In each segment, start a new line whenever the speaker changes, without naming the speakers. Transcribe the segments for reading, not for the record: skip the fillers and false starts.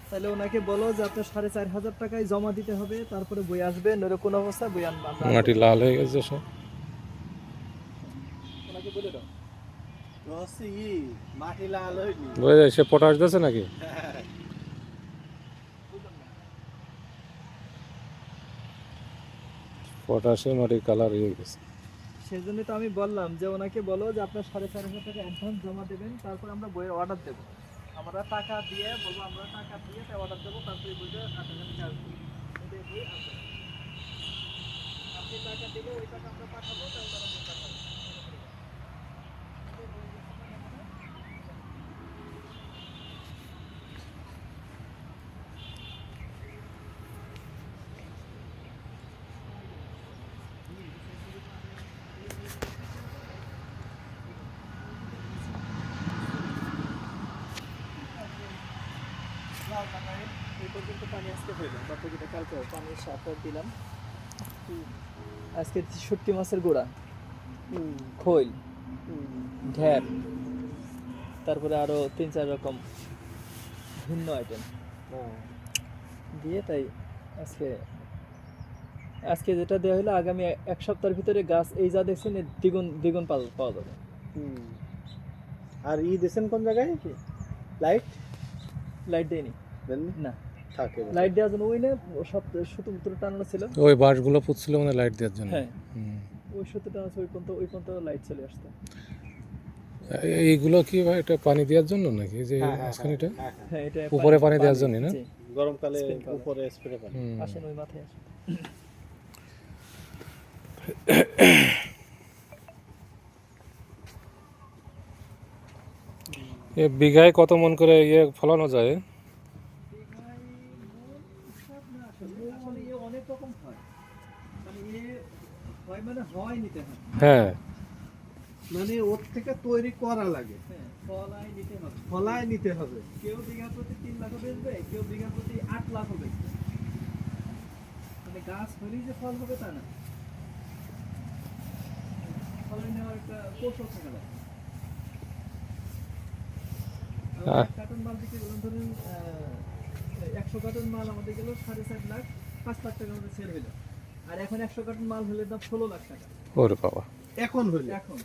তাহলে ওনাকে বলো যে আপনার 4,500 টাকায় জমা দিতে হবে, তারপরে বই আসবে, নইলে কোনো অবস্থায় বই আনবে।
মাটি লাল হয়ে গেছে সব।
ওনাকে বলে দাও।
মাটি লাল হয়নি।
বোঝা যায় সে পটাশ দিয়েছে নাকি? পটাশে মাটির কালার হয়ে গেছে।
সেজন্য তো আমি বললাম যে ওনাকে বলো যে আপনার 4,500 টাকা অ্যাডভান্স জমা দেবেন, তারপর আমরা বইয়ের অর্ডার দেবো। আমরা টাকা দিয়ে বলবো, আমরা টাকা দিয়ে অর্ডার দেবো, তারপরে বইটা আপনার কাছে আসবে। এটাই বই আসবে। আপনি টাকা দিলে ওই টাকা আমরা পাঠাবো, তাহলে তারা বই পাঠাবে। এই পর্যন্ত পানি আজকে হইলো, বাকিটা কালকে পানি সাফর দিলাম। আজকে 63 মাছের গোড়া, খোল, ঢ্যাপ, তারপরে আরো 3-4 রকম ভিন্ন আইটেম দিয়ে, তাই আজকে আজকে যেটা দেওয়া হলো, আগামী 1 সপ্তাহের ভিতরে গাছ এই যা দেখছেন এর দ্বিগুণ দ্বিগুণ পাওয়া যাবে।
আর দিয়েছেন কোন জায়গায়?
লাইট দেয়নি
দেননি?
না,
থাকে
লাইট দেওয়ার জন্য ওই না সব সুতো ভিতরে টানানো ছিল।
ওই বাঁশগুলো পুঁতছিল মানে লাইট দেওয়ার জন্য।
হ্যাঁ, ওই সুতো টানা ছিল, ওই পর্যন্ত লাইট চলে আসতো।
এইগুলো কি ভাই, এটা পানি দেওয়ার জন্য নাকি যে মাঝখানেটা?
হ্যাঁ, এটা
উপরে পানি দেওয়ার জন্য না?
জি,
গরমকালে
Spin color।
উপরে স্প্রে পানি।
আসেন ওই মাথায় আসেন।
এ বিঘায় কত মন করে ফলানো যায়?
আসলে এ অনেক রকম হয়, মানে এ হয় মানে হয় নিতে হয়।
হ্যাঁ,
মানে ওর থেকে তৈরি করা লাগে,
হ্যাঁ, ফলায় নিতে হবে।
ফলায় নিতে হবে।
কেউ বিঘা প্রতি 3 লাখ বেচবে, কেউ বিঘা প্রতি 8 লাখ বেচবে। মানে গাছ হলেই যে ফল হবে তা না, ফলন নেওয়ার একটা কৌশল থাকা লাগে।
আহ।
এক কার্টন মাল বিক্রি করলাম, ধরুন 100 কার্টন মাল আমাদের গেল 4.5 লাখ, 5 লাখ টাকার মধ্যে সেল হইলো। আর এখন 100 কার্টন মাল হলে দাম 16 লাখ টাকা
ওরে বাবা।
এখন হলে
এখন।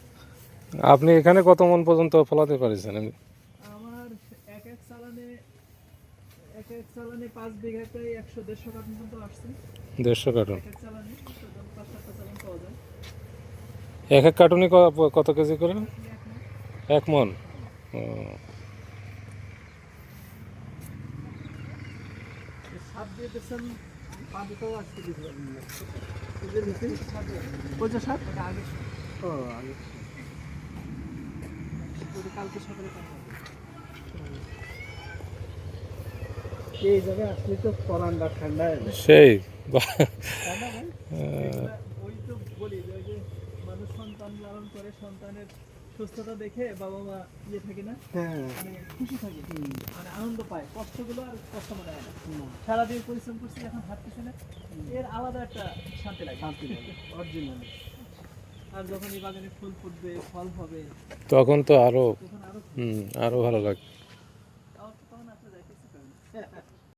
আপনি এখানে কত মন পর্যন্ত ফলাতে পারছেন?
আমার এক এক চালানে 5 বিঘাতে 100-150 কার্টন পর্যন্ত আসছে।
150 কার্টন?
এক এক চালানে 5-7টা চালান পাওয়া যায়।
এক এক কার্টুনে কত কেজি করে? 1 মন? ও,
সাত দিয়ে দেখছেন, পাঁচটাও আজকে দিতে পারবেন না। কোনটা সাত? ওটা আগে।
ও আগে
ওটা কালকে সকালে পাওয়া যাবে।
এই জায়গায় আসলে তো পরান্ডা ঠান্ডা হয়ে যায়।
সেই বাহ।
ঠান্ডা ভাই? ওই তো বলি যে ওই যে মানুষ সন্তান লালন করে, সন্তানের সুস্থতা দেখে বাবা মা থাকে না,
হ্যাঁ,
মানে খুশি থাকে, মানে আনন্দ পায়, কষ্টগুলো আর কষ্ট মনে হয় না। সারাদিন পরিশ্রম করছি, এখন হাঁটতেছে না, এর আলাদা একটা শান্তি লাগে,
শান্তি লাগে অরিজিনাল।
আর যখন এই বাগানে ফুল ফুটবে, ফল হবে,
তখন তো আরো
তখন আরো
আরো ভালো লাগে।